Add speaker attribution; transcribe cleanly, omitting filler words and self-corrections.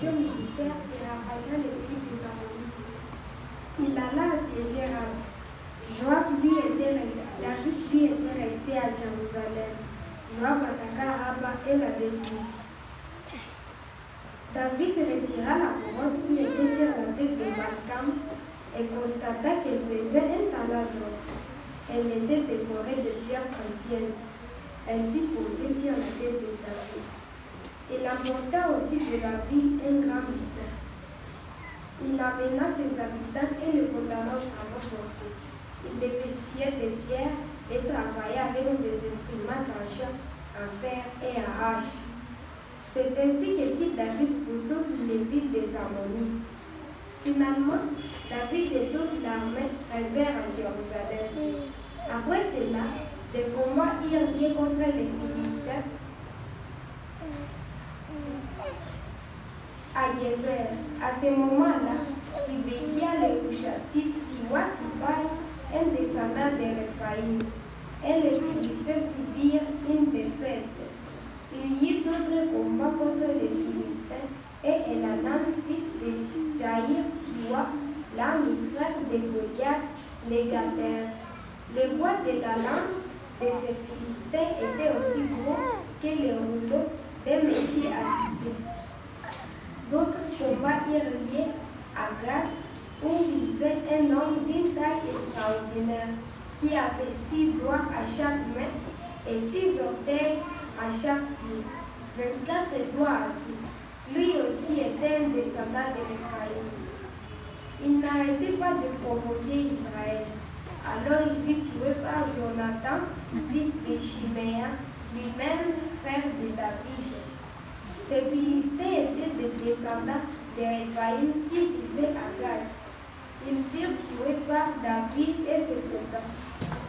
Speaker 1: expédition militaire et ravagea les pays des Ammonites. Il alla assiéger Rab. David lui était resté à Jérusalem. Joab attaqua Rabba et la détruisit. David retira la couronne qui était sur la tête de Malcam et constata qu'elle pesait un talent d'or. Elle était décorée de pierres précieuses. Elle fut posée sur la tête de David. Il apporta aussi de la ville un grand butin. Il amena ses habitants et le condamna au travail forcé. Il épaissait des pierres et travailla avec des instruments tranchants en fer et en hache. C'est ainsi que fit David pour toutes les villes des Ammonites. Finalement, David et toute l'armée arrivèrent à Jérusalem. Après cela, des combats eurent lieu contre les Philistins à Gézer. À ce moment-là, Sibékia le Hushatite tua Sibai, un descendant de Réphaïm, et les Philistins subirent une défaite. Il y eut d'autres combats contre les Philistins, et Elanan, fils de Jaïr Tiwa, l'ami frère de Goliath, les gardèrent. Le bois de la lance de ces Philistins était aussi gros que les rouleaux des métiers à tisser. D'autres combats eurent lieu à Gath, où vivait un homme d'une taille extraordinaire, qui avait 6 doigts à chaque main et 6 orteils à chaque pied, 24 doigts à tout. Lui aussi était un descendant de Réphaïm. Il n'arrêtait pas de provoquer Israël. Alors il fut tué par Jonathan, fils de Chiméa, lui-même frère de David. Ces Philistins étaient des descendants de Réphaïm qui vivaient à Gath. Ils furent tués par David et ses soldats.